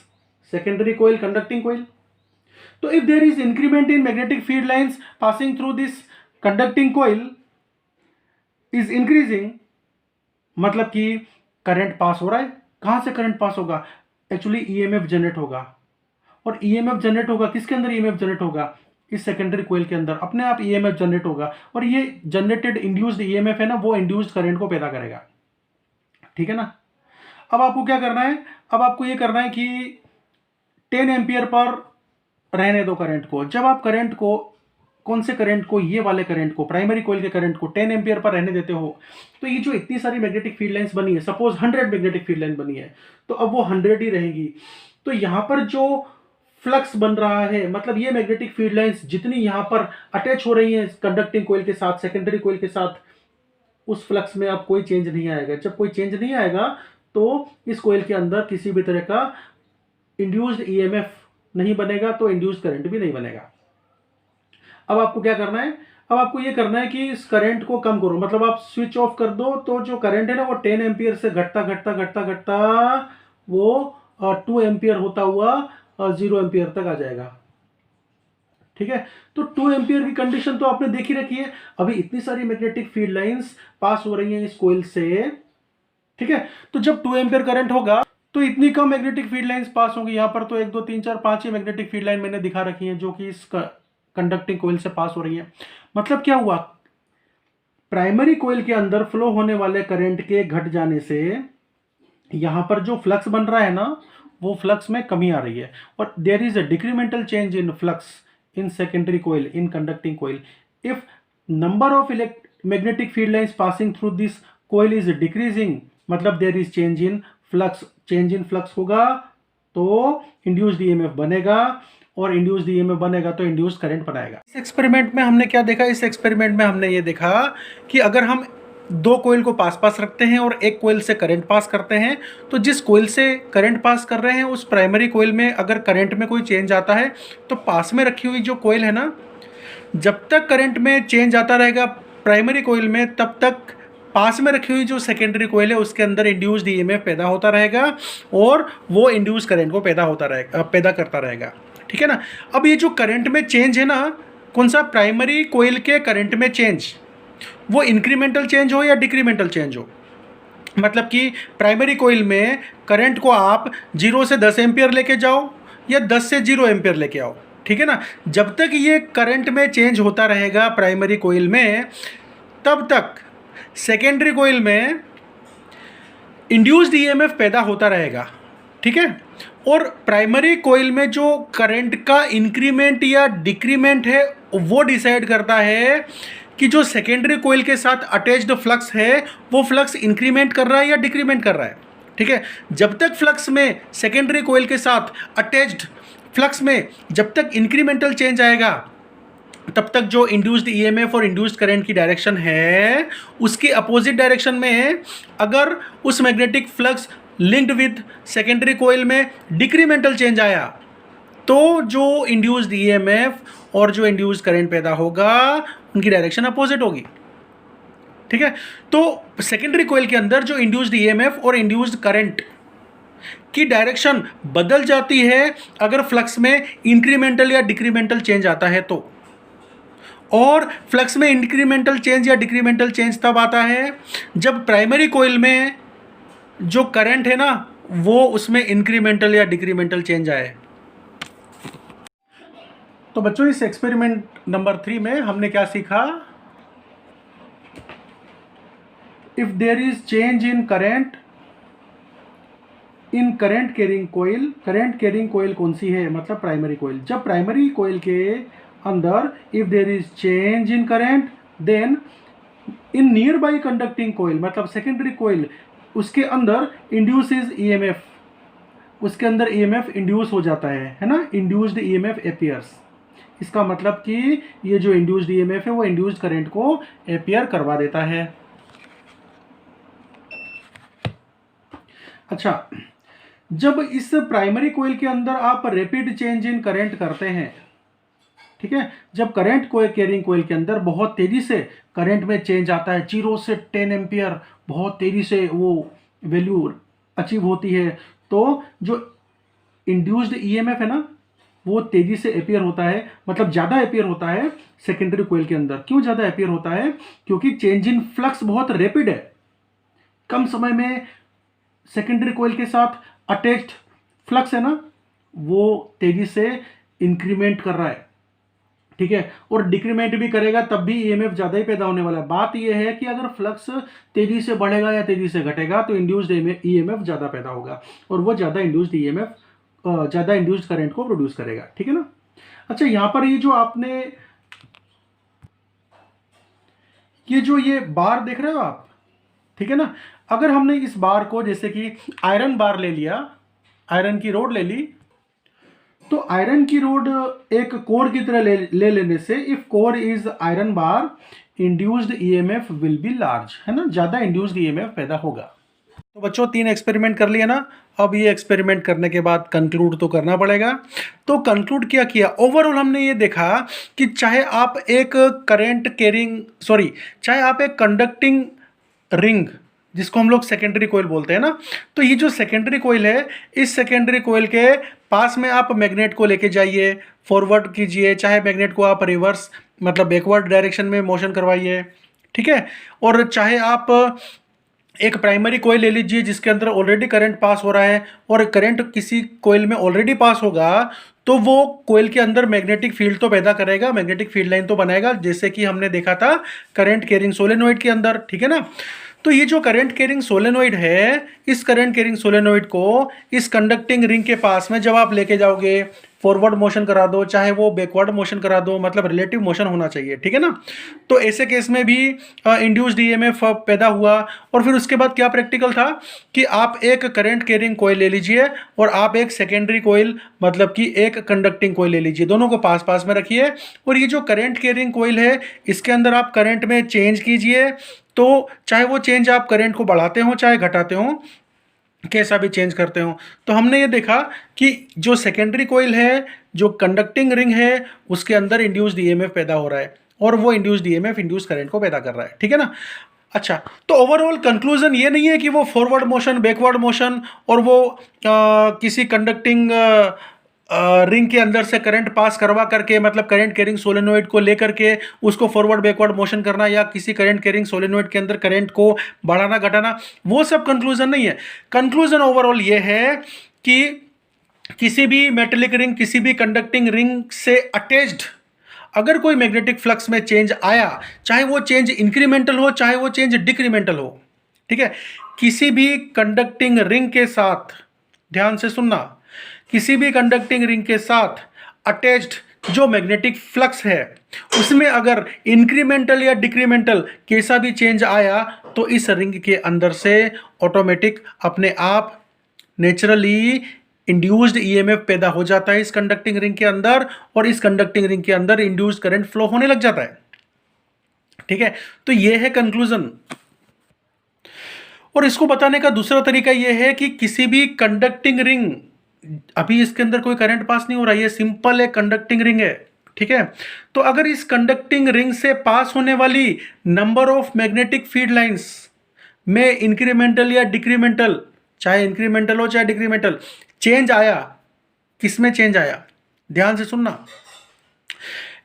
A: secondary coil conducting coil. So if there is increment in magnetic field lines passing through this conducting coil is increasing, मतलब कि current pass हो रहा है। कहां से current pass होगा, actually EMF generate होगा, और ईएमएफ जनरेट होगा किसके अंदर, ईएमएफ जनरेट होगा इस सेकेंडरी कोइल के अंदर, अपने आप ईएमएफ जनरेट होगा और ये जनरेटेड इंड्यूस्ड ईएमएफ है ना, वो इंड्यूस्ड करंट को पैदा करेगा। ठीक है ना। अब आपको क्या करना है, अब आपको ये करना है कि 10 एम्पियर पर रहने दो करंट को। जब आप करंट को, कौन से करंट को, ये वाले करंट को, प्राइमरी कोइल के करंट को 10 एम्पियर पर रहने देते हो, तो ये जो इतनी सारी मैग्नेटिक फील्ड लाइंस बनी है, सपोज 100 मैग्नेटिक फील्ड लाइन बनी है, तो अब वो 100 ही रहेगी। तो यहां पर जो फ्लक्स बन रहा है, मतलब ये मैग्नेटिक फील्ड लाइंस जितनी यहां पर अटैच हो रही हैं कंडक्टिंग कोइल के साथ, सेकेंडरी कोइल के साथ, उस फ्लक्स में अब कोई चेंज नहीं आएगा। जब कोई चेंज नहीं आएगा तो इस कोइल के अंदर किसी भी तरह का इंड्यूस्ड ईएमएफ नहीं बनेगा, तो इंड्यूस्ड करंट भी नहीं बनेगा। अब आपको क्या करना है, अब आपको ये करना है कि इस करंट को कम करो, मतलब आप स्विच ऑफ कर दो, तो जो करंट है ना वो 10 एम्पियर से घटता घटता घटता घटता वो 2 एम्पियर होता हुआ 0 एम्पियर तक आ जाएगा। ठीक है, तो 2 एम्पियर की कंडीशन तो आपने देखी रखी है। अभी इतनी सारी मैग्नेटिक फील्ड लाइंस पास हो रही हैं इस कोइल से। ठीक है, तो जब 2 एम्पियर करंट होगा तो इतनी कम मैग्नेटिक फील्ड लाइंस पास होंगी। यहां पर तो 1 2 3 4 5 ही मैग्नेटिक फील्ड लाइन मैंने दिखा रखी हैं जो कि इस कंडक्टिंग कोइल से पास हो रही है। मतलब क्या हुआ, प्राइमरी कोइल के अंदर फ्लो होने वाले करंट के घट जाने से यहां पर जो फ्लक्स बन रहा है ना, वो फ्लक्स में कमी आ रही है, और there is a decremental change in flux in secondary coil, in conducting coil. If number of magnetic field lines passing through this coil is decreasing, मतलब there is change in flux, change in flux होगा तो induced EMF बनेगा, और induced EMF बनेगा तो induced current बनाएगा। इस experiment में हमने क्या देखा, इस एक्सपेरिमेंट में हमने ये देखा कि अगर हम 2 कोइल को पास पास रखते हैं और एक कोइल से करंट पास करते हैं, तो जिस कोइल से करंट पास कर रहे हैं उस प्राइमरी कोइल में अगर करंट में कोई चेंज आता है, तो पास में रखी हुई जो कोइल है ना, जब तक करंट में चेंज आता रहेगा प्राइमरी कोइल में, तब तक पास में रखी हुई जो सेकेंडरी कोइल है उसके अंदर इंड्यूस्ड ईएमएफ पैदा होता रहेगा और वो इंड्यूस करंट को पैदा करता रहेगा। ठीक है ना। अब ये जो करंट में चेंज है ना, कौन सा, प्राइमरी कोइल के करंट में चेंज, वो इंक्रीमेंटल चेंज हो या डिक्रीमेंटल चेंज हो, मतलब कि प्राइमरी कोइल में करंट को आप 0 से 10 एम्पियर लेके जाओ या 10 से 0 एम्पियर लेके आओ, ठीक है ना, जब तक ये करंट में चेंज होता रहेगा प्राइमरी कोइल में, तब तक सेकेंडरी कोइल में इंड्यूस्ड ईएमएफ पैदा होता रहेगा। ठीक है, और प्राइमरी कोइल में जो करंट का इंक्रीमेंट या डिक्रीमेंट है वो डिसाइड करता है कि जो सेकेंडरी कोइल के साथ अटैच्ड फ्लक्स है वो फ्लक्स इंक्रीमेंट कर रहा है या डिक्रीमेंट कर रहा है। ठीक है, जब तक फ्लक्स में सेकेंडरी कोइल के साथ अटैच्ड फ्लक्स में जब तक इंक्रीमेंटल चेंज आएगा, तब तक जो इंड्यूस्ड ईएमएफ और इंड्यूस्ड करंट की डायरेक्शन है उसके अपोजिट डायरेक्शन में अगर उस magnetic flux linked with secondary coil में डिक्रीमेंटल चेंज आया, तो जो इंड्यूस्ड ईएमएफ और जो इंड्यूस्ड करंट पैदा होगा उनकी डायरेक्शन अपोजिट होगी। ठीक है, तो सेकेंडरी कोइल के अंदर जो इंड्यूस्ड ईएमएफ और इंड्यूस्ड करंट की डायरेक्शन बदल जाती है अगर फ्लक्स में इंक्रीमेंटल या डिक्रीमेंटल चेंज आता है तो, और फ्लक्स में इंक्रीमेंटल चेंज या डिक्रीमेंटल चेंज तब आता है जब प्राइमरी कोइल में जो करंट है ना वो उसमें इंक्रीमेंटल या डिक्रीमेंटल चेंज आए। तो बच्चों इस एक्सपेरिमेंट नंबर 3 में हमने क्या सीखा, if there is change in current in current carrying coil, current carrying coil कौन सी है, मतलब प्राइमरी कोइल, जब प्राइमरी कोइल के अंदर if there is change in current then in nearby conducting coil, मतलब सेकेंडरी कोइल उसके अंदर इंड्यूसेस ईएमएफ, उसके अंदर ईएमएफ इंड्यूस हो जाता है ना, इंड्यूस्ड ईएमएफ अपीयर्स। इसका मतलब कि ये जो इंड्यूस्ड ईएमएफ है वो इंड्यूस्ड करंट को अपीयर करवा देता है। अच्छा, जब इस प्राइमरी कोइल के अंदर आप रैपिड चेंज इन करंट करते हैं, ठीक है, जब करंट को कैरिंग कोइल के अंदर बहुत तेजी से करंट में चेंज आता है, 0 से 10 एम्पियर बहुत तेजी से वो वैल्यू अचीव होती है, तो जो इंड्यूस्ड ईएमएफ है ना वो तेजी से अपीयर होता है, मतलब ज़्यादा अपीयर होता है सेकेंडरी कोइल के अंदर। क्यों ज़्यादा अपीयर होता है, क्योंकि चेंज इन फ्लक्स बहुत रैपिड है, कम समय में सेकेंडरी कोइल के साथ अटैच्ड फ्लक्स है ना वो तेजी से इंक्रीमेंट कर रहा है, ठीक है, और डिक्रीमेंट भी करेगा तब भी ईएमएफ ज्यादा ही पैदा होने वाला है। बात यह है कि अगर फ्लक्स तेजी से बढ़ेगा या तेजी से घटेगा तो इंड्यूस्ड ईएमएफ ज्यादा पैदा होगा और वो ज्यादा इंड्यूस्ड ईएमएफ ज्यादा इंड्यूस्ड करंट को प्रोड्यूस करेगा, ठीक है ना। अच्छा, यहां पर ये जो आपने ये बार देख रहे हो आप, ठीक है ना, अगर हमने इस बार को जैसे कि आयरन बार ले लिया, आयरन की रोड ले ली, तो आयरन की रोड एक कोर की तरह ले लेने से if core is iron bar, induced EMF will be large, है ना, ज्यादा इंड्यूस्ड ईएमएफ पैदा होगा। तो बच्चों 3 एक्सपेरिमेंट कर लिया ना, अब ये एक्सपेरिमेंट करने के बाद कंक्लूड तो करना पड़ेगा। तो कंक्लूड क्या किया, ओवरऑल हमने ये देखा कि चाहे आप एक चाहे आप एक कंडक्टिंग रिंग, जिसको हम लोग सेकेंडरी कोयल बोलते हैं ना, तो ये जो सेकेंडरी कोयल है, इस सेकेंडरी कोयल के पास में आप मैग्नेट को लेके जाइए, फॉरवर्ड कीजिए, चाहे मैग्नेट को आप रिवर्स मतलब बैकवर्ड डायरेक्शन में मोशन करवाइए, ठीक है, और चाहे आप एक प्राइमरी कोयल ले लीजिए जिसके अंदर ऑलरेडी करंट पास हो रहा है और करंट किसी कोयल में ऑलरेडी पास होगा, तो वो कोयल के अंदर मैग्नेटिक फील्ड तो पैदा करेगा, मैग्नेटिक फील्ड लाइन तो बनाएगा, जैसे कि हमने देखा था करंट कैरिंग सोलेनोइड के अंदर, ठीक है ना। तो ये जो करंट कैरिंग सोलेनोइड है, इस करंट कैरिंग सोलेनोइड को इस कंडक्टिंग रिंग के पास में जब आप लेके जाओगे, फॉरवर्ड मोशन करा दो चाहे वो बैकवर्ड मोशन करा दो, मतलब रिलेटिव मोशन होना चाहिए, ठीक है ना। तो ऐसे केस में भी इंड्यूस्ड ईएमएफ पैदा हुआ। और फिर उसके बाद क्या प्रैक्टिकल था कि आप एक करंट कैरिंग कोयल ले लीजिए और आप एक सेकेंडरी कोयल मतलब कि एक कंडक्टिंग कोयल ले लीजिए, दोनों को पास पास में रखिए, और ये जो करंट कैरिंग कोयल है इसके अंदर आप करंट में चेंज कीजिए, तो चाहे वो चेंज आप करंट को बढ़ाते हो चाहे घटाते हो, कैसा भी चेंज करते हो। तो हमने ये देखा कि जो सेकेंडरी कोयल है, जो कंडक्टिंग रिंग है, उसके अंदर इंड्यूस्ड ईएमएफ पैदा हो रहा है और वो इंड्यूस्ड ईएमएफ इंड्यूस्ड करंट को पैदा कर रहा है, ठीक है ना। अच्छा, तो ओवरऑल कंक्लूजन ये नहीं है कि वो फॉरवर्ड मोशन बैकवर्ड मोशन और वो किसी कंडक्टिंग रिंग के अंदर से करंट पास करवा करके मतलब करंट कैरिंग सोलेनोइड को लेकर के उसको फॉरवर्ड बैकवर्ड मोशन करना या किसी करंट कैरिंग सोलेनोइड के अंदर करंट को बढ़ाना घटाना, वो सब कंक्लूजन नहीं है। कंक्लूजन ओवरऑल ये है कि किसी भी मेटेलिक रिंग, किसी भी कंडक्टिंग रिंग से अटैच्ड अगर कोई मैग्नेटिक फ्लक्स में चेंज आया, चाहे वो चेंज इंक्रीमेंटल हो चाहे वो चेंज डिक्रीमेंटल हो, ठीक है, किसी भी कंडक्टिंग रिंग के साथ, ध्यान से सुनना, किसी भी कंडक्टिंग रिंग के साथ अटैच्ड जो मैग्नेटिक फ्लक्स है उसमें अगर इंक्रीमेंटल या डिक्रीमेंटल कैसा भी चेंज आया तो इस रिंग के अंदर से ऑटोमेटिक अपने आप नेचुरली इंड्यूस्ड ईएमएफ पैदा हो जाता है इस कंडक्टिंग रिंग के अंदर, और इस कंडक्टिंग रिंग के अंदर इंड्यूस्ड करंट फ्लो होने लग जाता है, ठीक है। तो यह है कंक्लूजन। और इसको बताने का दूसरा तरीका यह है कि किसी भी कंडक्टिंग रिंग, अभी इसके अंदर कोई करंट पास नहीं हो रहा है, ये सिंपल एक कंडक्टिंग रिंग है, ठीक है, तो अगर इस कंडक्टिंग रिंग से पास होने वाली number of magnetic field lines में इंक्रीमेंटल या डिक्रीमेंटल, चाहे इंक्रीमेंटल हो चाहे डिक्रीमेंटल, चेंज आया, किसमें चेंज आया, ध्यान से सुनना,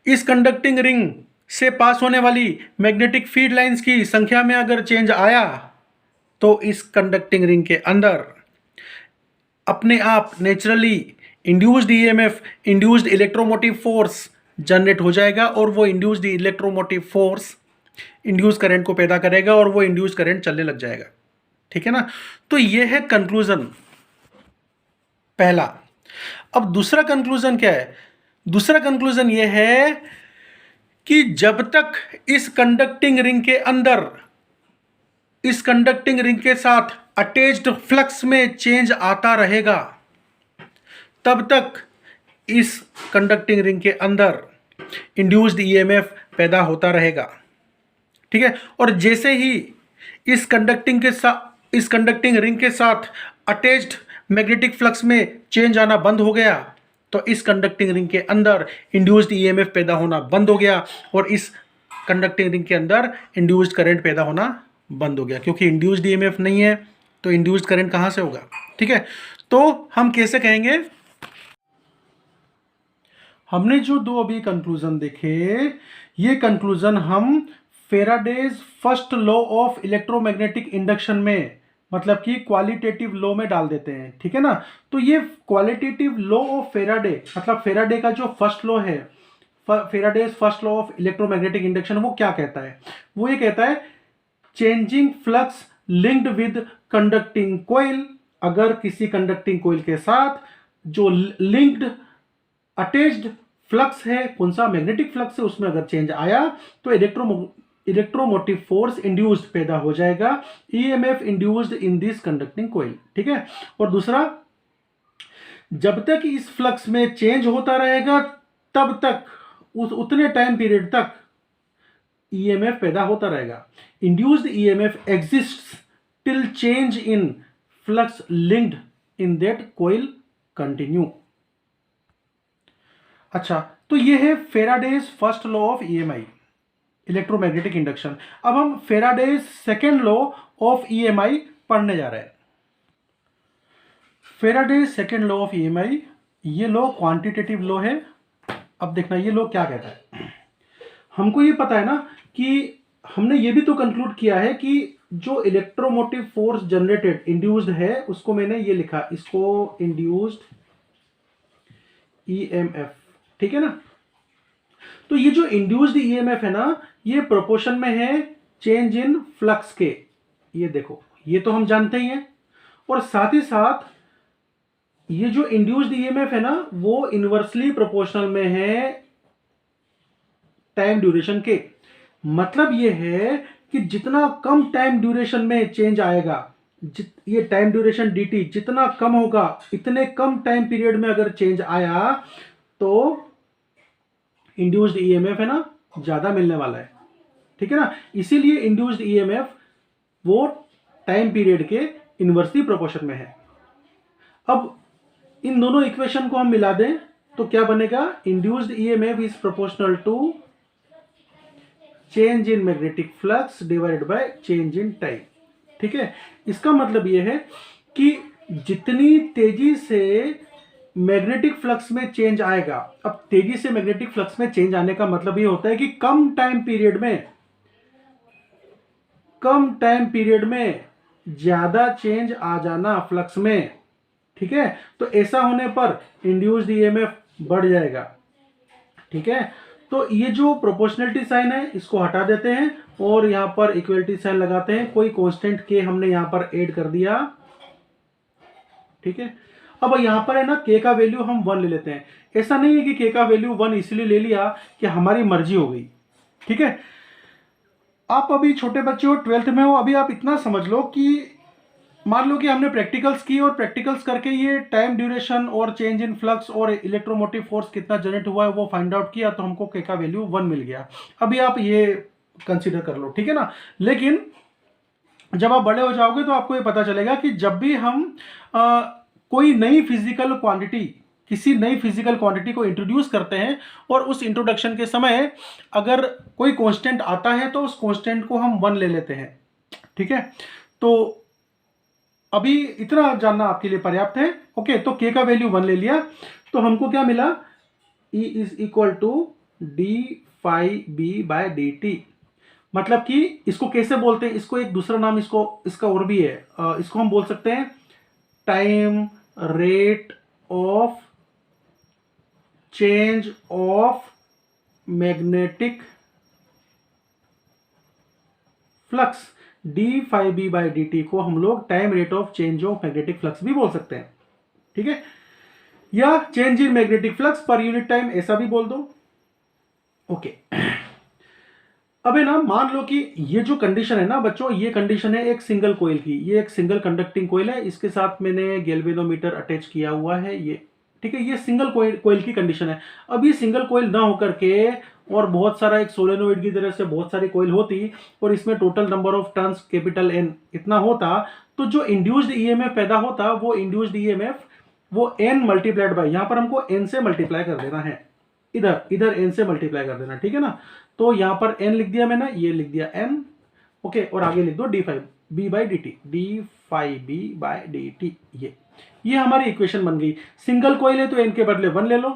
A: इस कंडक्टिंग रिंग से पास होने वाली मैग्नेटिक फील्ड लाइंस की संख्या में अगर चेंज आया तो इस कंडक्टिंग रिंग के अंदर अपने आप naturally induced EMF, induced electromotive force generate हो जाएगा और वो induced electromotive force induce current को पैदा करेगा और वो इंड्यूस करंट चलने लग जाएगा, ठीक है ना। तो ये है कंक्लूजन पहला। अब दूसरा कंक्लूजन क्या है, दूसरा कंक्लूजन ये है कि जब तक इस कंडक्टिंग रिंग के अंदर, इस कंडक्टिंग रिंग के साथ अटैच्ड फ्लक्स में चेंज आता रहेगा तब तक इस कंडक्टिंग रिंग के अंदर इंड्यूस्ड ईएमएफ पैदा होता रहेगा, ठीक है। और जैसे ही इस कंडक्टिंग रिंग के साथ अटैच्ड मैग्नेटिक फ्लक्स में चेंज आना बंद हो गया तो इस कंडक्टिंग रिंग के अंदर इंड्यूस्ड ईएमएफ पैदा होना बंद हो गया और इस कंडक्टिंग रिंग के अंदर इंड्यूस्ड करंट पैदा होना बंद हो गया, क्योंकि इंड्यूस्ड ईएमएफ नहीं है तो इंड्यूस्ड करंट कहां से होगा, ठीक है। तो हम कैसे कहेंगे, हमने जो दो अभी कंक्लूजन देखे, ये कंक्लूजन हम Faraday's first law of electromagnetic induction में मतलब कि क्वालिटेटिव लॉ में डाल देते हैं, ठीक है ना। तो ये क्वालिटेटिव लॉ ऑफ फेराडे, मतलब फेराडे का जो फर्स्ट लॉ है, Faraday's first law of electromagnetic induction, वो क्या कहता है? वो ये कहता है changing flux linked with conducting coil. अगर किसी कंडक्टिंग कोयल के साथ जो लिंक्ड अटैच्ड फ्लक्स है, कौन सा मैग्नेटिक फ्लक्स है, उसमें अगर चेंज आया तो इलेक्ट्रोमोटिव फोर्स इंड्यूस्ड पैदा हो जाएगा, EMF induced in this conducting coil, ठीक है। और दूसरा, जब तक इस फ्लक्स में चेंज होता रहेगा तब तक उतने टाइम पीरियड तक ईएमएफ पैदा होता रहेगा। Induced EMF exists till change in flux linked in that coil continue. अच्छा, तो ये है Faraday's first law of EMI, electromagnetic induction. अब हम Faraday's second law of EMI पढ़ने जा रहे हैं। Faraday's second law of EMI, ये लॉ क्वांटिटेटिव लॉ है। अब देखना ये लॉ क्या कहता है। हमको ये पता है ना कि हमने ये भी तो कंक्लूड किया है कि जो इलेक्ट्रोमोटिव फोर्स जनरेटेड इंड्यूस्ड है, उसको मैंने ये लिखा, इसको इंड्यूस्ड ईएमएफ, ठीक है ना। तो ये जो इंड्यूस्ड ईएमएफ है ना, ये प्रोपोर्शन में है चेंज इन फ्लक्स के। ये देखो, ये तो हम जानते ही हैं। और साथ ही साथ ये जो इंड्यूस्ड ईएमएफ है ना, वो इनवर्सली प्रोपोर्शनल में है टाइम ड्यूरेशन के। मतलब ये है कि जितना कम टाइम ड्यूरेशन में चेंज आएगा, ये टाइम ड्यूरेशन dt जितना कम होगा, इतने कम टाइम पीरियड में अगर चेंज आया तो इंड्यूस्ड ईएमएफ है ना ज्यादा मिलने वाला है, ठीक है ना। इसीलिए इंड्यूस्ड ईएमएफ वो टाइम पीरियड के इनवर्सली प्रोपोर्शन में है। अब इन दोनों इक्वेशन को हम मिला दें तो क्या बनेगा? Induced EMF is proportional to change in magnetic flux divided by change in time, ठीक है। इसका मतलब यह है कि जितनी तेजी से मैग्नेटिक फ्लक्स में चेंज आएगा, अब तेजी से मैग्नेटिक फ्लक्स में चेंज आने का मतलब यह होता है कि कम टाइम पीरियड में ज्यादा चेंज आ जाना फ्लक्स में, ठीक है। तो ऐसा होने पर इंड्यूस्ड ईएमएफ बढ़ जाएगा, ठीक है। तो ये जो प्रोपोर्शनलिटी साइन है इसको हटा देते हैं और यहां पर इक्वलिटी साइन लगाते हैं। कोई कांस्टेंट के हमने यहां पर ऐड कर दिया, ठीक है। अब यहां पर है ना के का वैल्यू हम 1 ले लेते हैं। ऐसा नहीं है कि के का वैल्यू 1 इसलिए ले लिया कि हमारी मर्जी हो गई, ठीक है। आप अभी छोटे बच्चे हो, 12th में हो, अभी आप इतना समझ लो कि मान लो कि हमने प्रैक्टिकल्स की और प्रैक्टिकल्स करके ये टाइम ड्यूरेशन और चेंज इन फ्लक्स और इलेक्ट्रोमोटिव फोर्स कितना जनरेट हुआ है वो फाइंड आउट किया, तो हमको के का वैल्यू 1 मिल गया। अभी आप ये कंसीडर कर लो, ठीक है ना। लेकिन जब आप बड़े हो जाओगे तो आपको ये पता चलेगा कि जब भी हम कोई नई फिजिकल क्वांटिटी, किसी नई फिजिकल क्वांटिटी को इंट्रोड्यूस करते हैं और उस इंट्रोडक्शन के समय अगर कोई कांस्टेंट आता है तो उस कांस्टेंट को हम 1 ले लेते हैं, ठीक है। तो अभी इतना जानना आपके लिए पर्याप्त है, ओके। तो के का वैल्यू 1 ले लिया तो हमको क्या मिला? E is equal to D phi B by D T. मतलब कि इसको कैसे बोलते हैं, इसको एक दूसरा नाम इसका और भी है, इसको हम बोल सकते हैं time rate of change of magnetic flux. D phi B by D T को हम लोग time rate of change of magnetic flux भी बोल सकते हैं, ठीक है। या change in magnetic flux per unit time ऐसा भी बोल दो, ओके। अब है ना, मान लो कि ये जो कंडीशन है ना बच्चों, ये कंडीशन है एक सिंगल कोयल की। ये एक सिंगल कंडक्टिंग कोयल है, इसके साथ मैंने गैल्वेनोमीटर अटैच किया हुआ है, ये ठीक है। ये सिंगल कोयल की कंडीशन है। अब ये सिंगल कोयल ना होकर के और बहुत सारा एक सोलेनोइड की तरह से बहुत सारी कोयल होती और इसमें total number of turns capital N इतना होता, तो जो इंड्यूस्ड ईएमएफ पैदा होता वो इंड्यूस्ड ईएमएफ वो एन मल्टीप्लाइड बाय, यहां पर हमको एन से मल्टीप्लाई कर देना है, इधर एन से मल्टीप्लाई कर देना, ठीक है ना। तो यहां पर एन लिख दिया मैंने, ये लिख दिया एन, ओके। और आगे लिख दो D five B by D T, D five B by D T. ये हमारी इक्वेशन बन गई। सिंगल कोयल है तो एन के बदले 1 ले लो,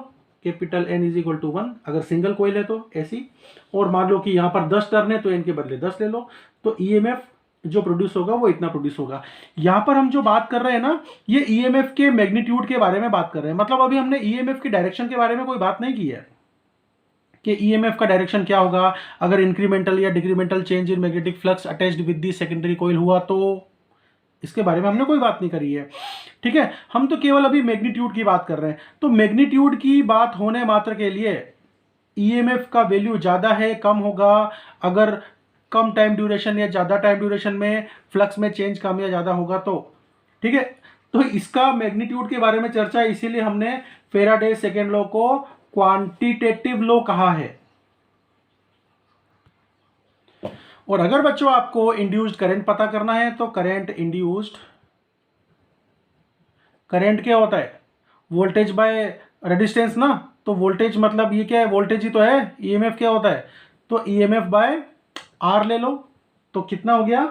A: capital N is equal to 1, अगर सिंगल कोयल है तो ऐसी। और मान लो कि यहां पर 10 टर्न है तो एन के बदले 10 ले लो। तो ईएमएफ जो प्रोड्यूस होगा वो इतना प्रोड्यूस होगा। यहाँ पर हम जो बात कर रहे हैं ना, ये ईएमएफ के मैग्नीट्यूड के बारे में बात कर रहे हैं। मतलब अभी हमने ईएमएफ की डायरेक्शन के बारे में कोई बात नहीं की है कि ईएमएफ का डायरेक्शन क्या होगा अगर इंक्रीमेंटल या decremental change in magnetic flux attached with the secondary coil हुआ, तो इसके बारे में हमने कोई बात नहीं करी है। ठीक है, हम तो केवल अभी मैग्नीट्यूड की बात कर रहे हैं। तो मैग्नीट्यूड की बात होने मात्र के लिए ईएमएफ का वैल्यू ज़्यादा है कम होगा अगर कम टाइम ड्यूरेशन या ज़्यादा टाइम ड्यूरेशन में फ्लक्स में चेंज कम या ज़्यादा होगा तो। ठीक है, तो इसका मैग्नीट्यूड के बारे में चर्चा, इसीलिए हमने फैराडे सेकेंड लॉ को क्वांटिटेटिव लॉ कहा है। और अगर बच्चों आपको इंड्यूस्ड करंट पता करना है तो करंट इंड्यूस्ड करंट क्या होता है, वोल्टेज बाय रेजिस्टेंस ना। तो वोल्टेज मतलब ये क्या है, वोल्टेज ही तो है। ईएमएफ क्या होता है, तो ईएमएफ बाय आर ले लो, तो कितना हो गया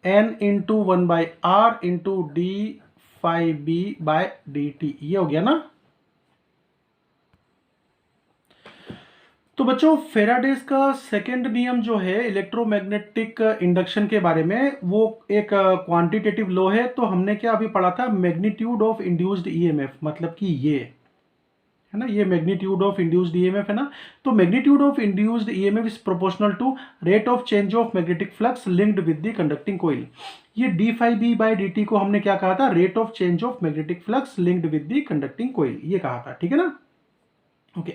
A: N into 1/r into D phi B by D T, ये हो गया ना। तो बच्चों फेराडेज का सेकेंड नियम जो है इलेक्ट्रोमैग्नेटिक इंडक्शन के बारे में, वो एक क्वांटिटेटिव लॉ है। तो हमने क्या अभी पढ़ा था, मैग्नीट्यूड ऑफ इंड्यूस्ड ईएमएफ, मतलब कि ये है ना, ये मैग्नीट्यूड ऑफ इंड्यूस्ड ईएमएफ है ना। तो magnitude of induced EMF is proportional to rate of change of magnetic flux linked with the conducting coil. ये D phi B by D T को हमने क्या कहा था, rate of change of magnetic flux linked with the conducting coil, ये कहा था। ठीक है ना, ओके।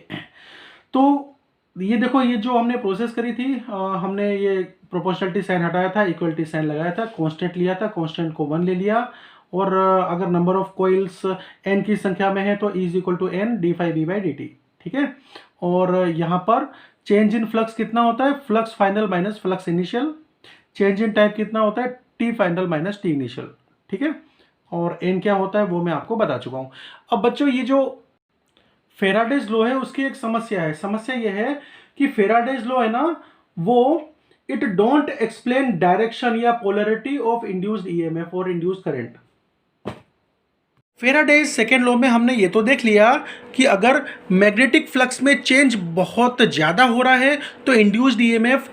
A: तो ये देखो, ये जो हमने प्रोसेस करी थी, हमने ये प्रोपोर्शनलिटी साइन हटाया था, इक्वलिटी साइन लगाया था, कांस्टेंट लिया था, कांस्टेंट को 1 ले लिया, और अगर नंबर ऑफ कोइल्स n की संख्या में है तो E equal to n D phi B by D T. ठीक है, और यहाँ पर चेंज इन फ्लक्स कितना होता है, flux final minus flux initial. Change in type कितना होता है, T final minus T initial. ठीक है, और n क्या होता है वो मैं आपको बता चुका हूँ। अब बच्चों ये जो फेराडेज लॉ है उसकी एक समस्या है। समस्या ये है कि फेराडेज लॉ है ना, वो इट डोंट एक्सप्लेन डायरेक्शन या पोलैरिटी ऑफ इंड्यूस्ड ईएमएफ और induced current. Faraday's second law में हमने ये तो देख लिया कि अगर मैग्नेटिक फ्लक्स में चेंज बहुत ज़्यादा हो रहा है तो इंड्यूस्ड ईएमएफ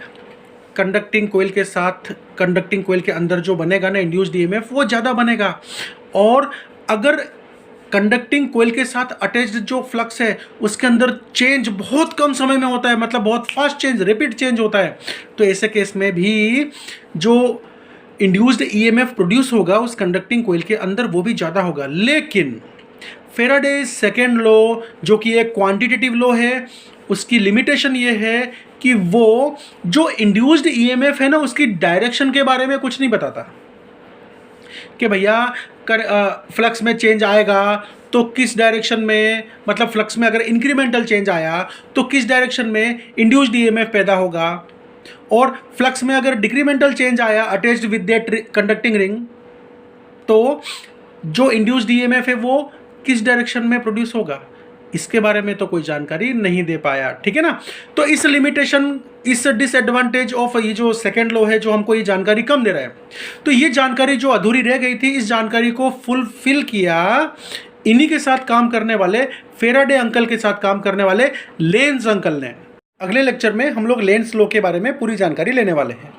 A: कंडक्टिंग कोइल के साथ, कंडक्टिंग कोइल के अंदर जो बनेगा ना इंड्यूस्ड ईएमएफ, वो ज़्यादा बनेगा। और अगर कंडक्टिंग कोइल के साथ अटैच्ड जो फ्लक्स है उसके अंदर चेंज बहुत कम समय में होता है, मतलब बहुत फास्ट चेंज, रैपिड चेंज होता है, तो ऐसे केस में भी जो इंड्यूस्ड ईएमएफ प्रोड्यूस होगा उस कंडक्टिंग कोइल के अंदर वो भी ज़्यादा होगा। लेकिन फेराडेज सेकेंड लॉ जो कि एक क्वांटिटेटिव लॉ है, उसकी लिमिटेशन ये है कि वो जो इंड्यूस्ड ईएमएफ है ना उसकी डायरेक्शन के बारे में कुछ नहीं बताता कि भैया फ्लक्स में चेंज आएगा तो किस डायरेक्शन में, मतलब फ्लक्स में अगर इंक्रीमेंटल चेंज आया तो किस डायरेक्शन में इंड्यूस्ड ईएमएफ पैदा होगा, और फ्लक्स में अगर डिक्रीमेंटल चेंज आया attached with that conducting ring तो जो इंड्यूस्ड ईएमएफ है वो किस डायरेक्शन में प्रोड्यूस होगा, इसके बारे में तो कोई जानकारी नहीं दे पाया। ठीक है ना, तो इस लिमिटेशन, इस डिसएडवांटेज ऑफ ये जो सेकेंड लॉ है जो हमको ये जानकारी कम दे रहा है, तो ये जानकारी जो अधूरी रह गई थी, इस जानकारी को फुलफिल किया इन्हीं के साथ काम करने वाले, फेराडे अंकल के साथ काम करने वाले लेंज अंकल ने। अगले लेक्चर में हम लोग लेंज लॉ के बारे में पूरी जानकारी लेने वाले हैं।